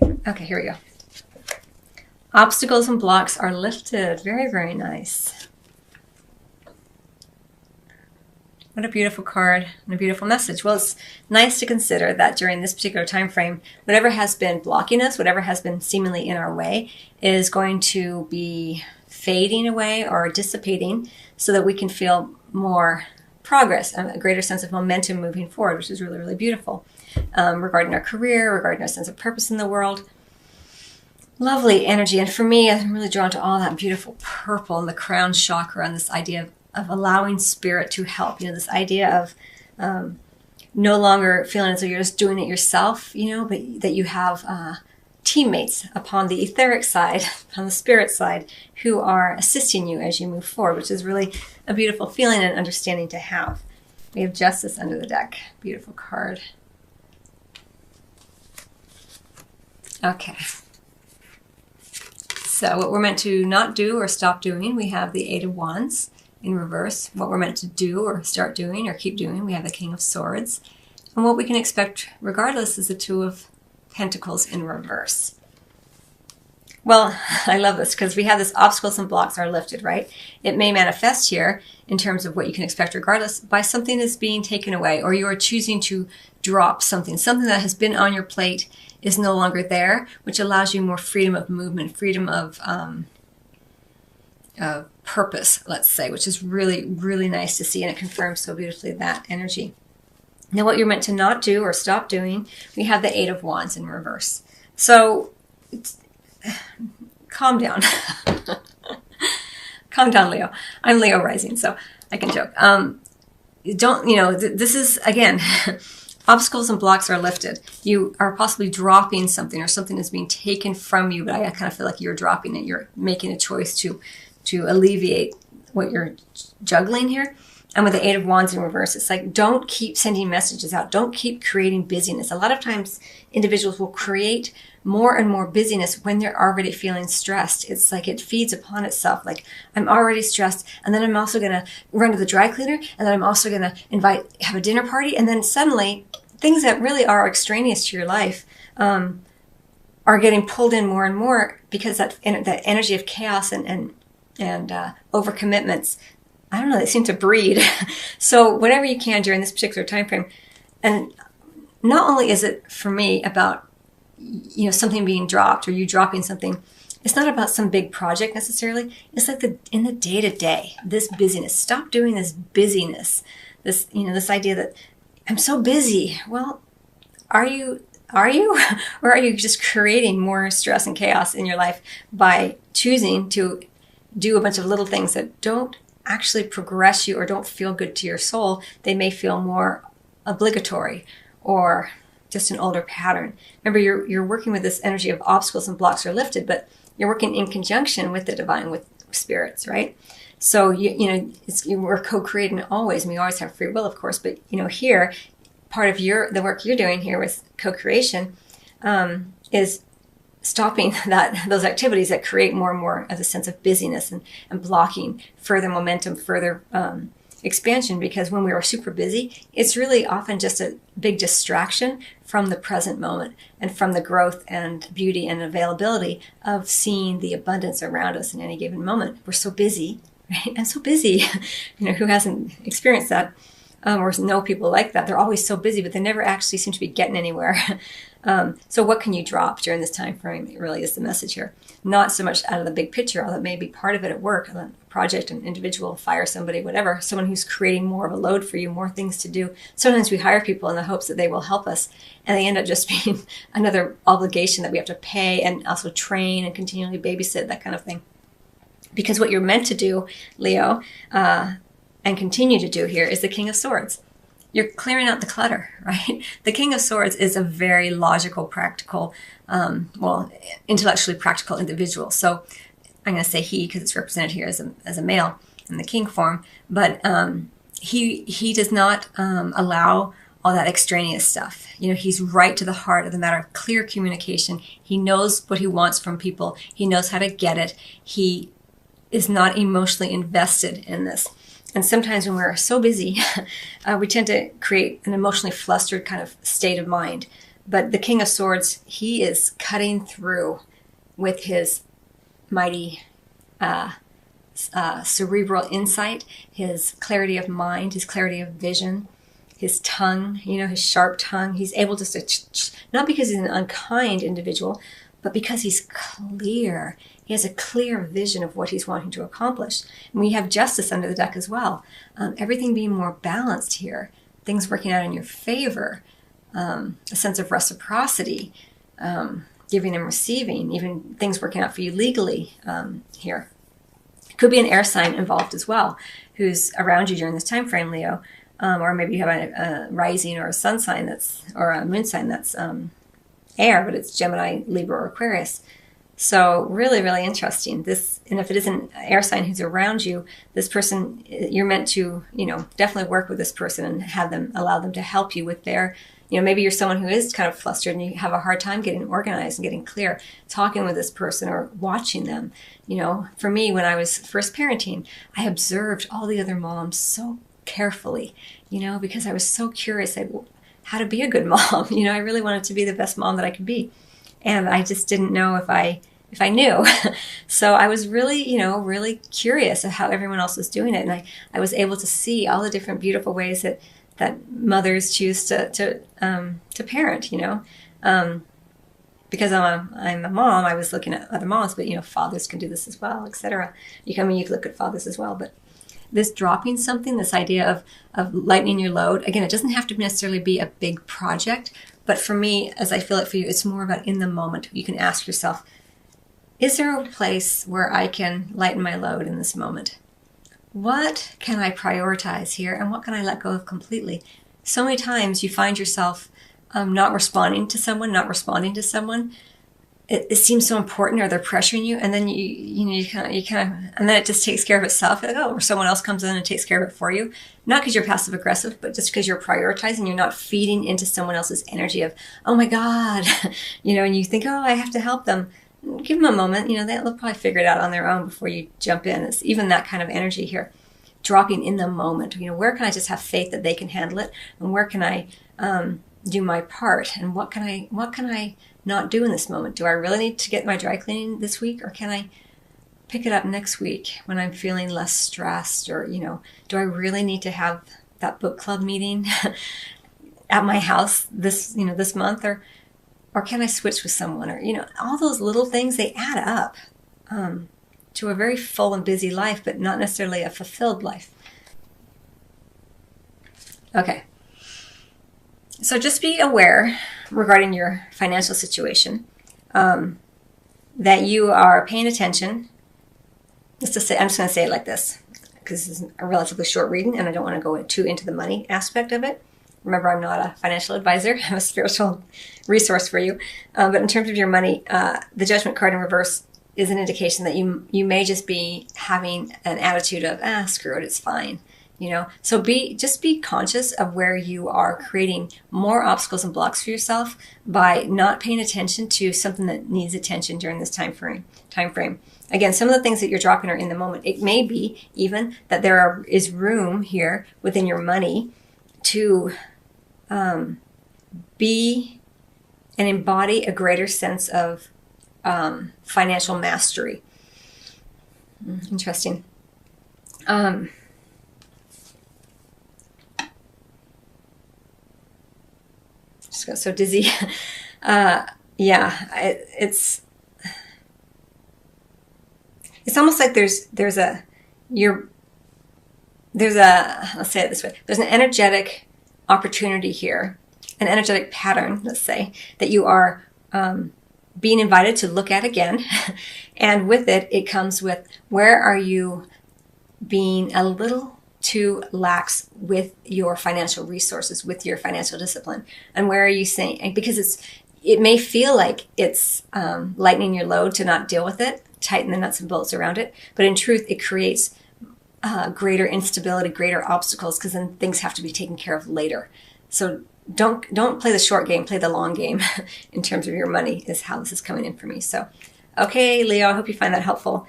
Okay, here we go. Obstacles and blocks are lifted. Very, very nice. What a beautiful card and a beautiful message. Well, it's nice to consider that during this particular time frame, whatever has been blocking us, whatever has been seemingly in our way, is going to be fading away or dissipating so that we can feel more progress and a greater sense of momentum moving forward, which is really, really beautiful. Regarding our career, regarding our sense of purpose in the world. Lovely energy. And for me, I'm really drawn to all that beautiful purple and the crown chakra and this idea of allowing spirit to help. You know, this idea of no longer feeling as though you're just doing it yourself, you know, but that you have teammates upon the etheric side, on the spirit side, who are assisting you as you move forward, which is really a beautiful feeling and understanding to have. We have Justice under the deck. Beautiful card. Okay. So what we're meant to not do or stop doing, we have the Eight of Wands in reverse. What we're meant to do or start doing or keep doing, we have the King of Swords. And what we can expect regardless is the Two of Pentacles in reverse. Well, I love this because we have this obstacles and blocks are lifted, right? It may manifest here in terms of what you can expect regardless by something that's being taken away, or you are choosing to drop something that has been on your plate is no longer there, which allows you more freedom of movement, freedom of purpose, let's say, which is really, really nice to see. And it confirms so beautifully that energy. Now, what you're meant to not do or stop doing, we have the Eight of Wands in reverse. So calm down. Calm down, Leo. I'm Leo rising, so I can joke. This is, again, obstacles and blocks are lifted. You are possibly dropping something or something is being taken from you, but I kind of feel like you're dropping it. You're making a choice to alleviate what you're juggling here. And with the Eight of Wands in reverse, it's like, don't keep sending messages out. Don't keep creating busyness. A lot of times individuals will create more and more busyness when they're already feeling stressed. It's like it feeds upon itself. Like, I'm already stressed, and then I'm also going to run to the dry cleaner, and then I'm also going to have a dinner party. And then suddenly things that really are extraneous to your life are getting pulled in more and more because that energy of chaos and overcommitments, I don't know, they seem to breed. So whatever you can during this particular time frame, and not only is it for me about, you know, something being dropped or you dropping something, it's not about some big project necessarily. It's like in the day-to-day, this busyness. Stop doing this busyness. This, you know, this idea that I'm so busy. Well, are you? Or are you just creating more stress and chaos in your life by choosing to do a bunch of little things that don't actually progress you or don't feel good to your soul? They may feel more obligatory or just an older pattern. Remember, you're working with this energy of obstacles and blocks are lifted, but you're working in conjunction with the divine, with spirits, right? So we're co-creating always, and we always have free will, of course. But here, part of the work you're doing here with co-creation is stopping those activities that create more and more of a sense of busyness and blocking further momentum, further expansion. Because when we are super busy, it's really often just a big distraction from the present moment and from the growth and beauty and availability of seeing the abundance around us in any given moment. We're so busy, right? I'm so busy. Who hasn't experienced that? Or know people like that? They're always so busy, but they never actually seem to be getting anywhere. So what can you drop during this time frame? It really is the message here. Not so much out of the big picture, although it may be part of it at work, a project, an individual, fire somebody, whatever, someone who's creating more of a load for you, more things to do. Sometimes we hire people in the hopes that they will help us, and they end up just being another obligation that we have to pay and also train and continually babysit, that kind of thing. Because what you're meant to do, Leo, and continue to do here is the King of Swords. You're clearing out the clutter, right? The King of Swords is a very logical, practical, intellectually practical individual. So I'm going to say he because it's represented here as a male in the king form. But he does not allow all that extraneous stuff. He's right to the heart of the matter, clear communication. He knows what he wants from people. He knows how to get it. He is not emotionally invested in this. And sometimes when we're so busy, we tend to create an emotionally flustered kind of state of mind. But the King of Swords, he is cutting through with his mighty cerebral insight, his clarity of mind, his clarity of vision, his tongue, his sharp tongue. He's able to, not because he's an unkind individual, but because he's clear. He has a clear vision of what he's wanting to accomplish. And we have justice under the deck as well. Everything being more balanced here, things working out in your favor, a sense of reciprocity, giving and receiving, even things working out for you legally here. Could be an air sign involved as well, who's around you during this time frame, Leo. Or maybe you have a rising or a sun sign or a moon sign that's air, but it's Gemini, Libra, or Aquarius. So really, really interesting. And if it is an air sign who's around you, this person, you're meant to, definitely work with this person and allow them to help you with their, maybe you're someone who is kind of flustered and you have a hard time getting organized and getting clear, talking with this person or watching them. For me, when I was first parenting, I observed all the other moms so carefully, because I was so curious how to be a good mom. I really wanted to be the best mom that I could be. And I just didn't know if I knew. So I was really, really curious of how everyone else was doing it. And I was able to see all the different beautiful ways that mothers choose to parent, because I'm a mom, I was looking at other moms, but fathers can do this as well, etc. You can look at fathers as well, but this dropping something, this idea of lightening your load, again, it doesn't have to necessarily be a big project, but for me, as I feel it for you, it's more about in the moment. You can ask yourself, is there a place where I can lighten my load in this moment? What can I prioritize here, and what can I let go of completely? So many times you find yourself not responding to someone. It seems so important, or they're pressuring you, and then you kind of, and then it just takes care of itself. Like, or someone else comes in and takes care of it for you. Not because you're passive aggressive, but just because you're prioritizing. You're not feeding into someone else's energy of, oh my God, and you think, oh, I have to help them. Give them a moment. They'll probably figure it out on their own before you jump in. It's even that kind of energy here, dropping in the moment. Where can I just have faith that they can handle it, and where can I do my part, and what can I not do in this moment? Do I really need to get my dry cleaning this week, or can I pick it up next week when I'm feeling less stressed? Or do I really need to have that book club meeting at my house this month, or can I switch with someone? Or all those little things, they add up to a very full and busy life, but not necessarily a fulfilled life. Okay. So just be aware regarding your financial situation that you are paying attention. I'm just going to say it like this, because this is a relatively short reading and I don't want to go too into the money aspect of it. Remember, I'm not a financial advisor. I'm a spiritual resource for you. But in terms of your money, the Judgment card in reverse is an indication that you may just be having an attitude of, screw it, it's fine. So just be conscious of where you are creating more obstacles and blocks for yourself by not paying attention to something that needs attention during this time frame. Again, some of the things that you're dropping are in the moment. It may be even that is room here within your money to be and embody a greater sense of financial mastery. Interesting. Just got so dizzy. It's almost like there's a let's say it this way. There's an energetic opportunity here, an energetic pattern, let's say, that you are being invited to look at again. And with it comes with, where are you being a little too lax with your financial resources, with your financial discipline? And where are you saying, because it may feel like it's lightening your load to not deal with it, tighten the nuts and bolts around it, but in truth, it creates greater instability, greater obstacles, because then things have to be taken care of later. So don't play the short game, play the long game in terms of your money, is how this is coming in for me. So, okay, Leo, I hope you find that helpful.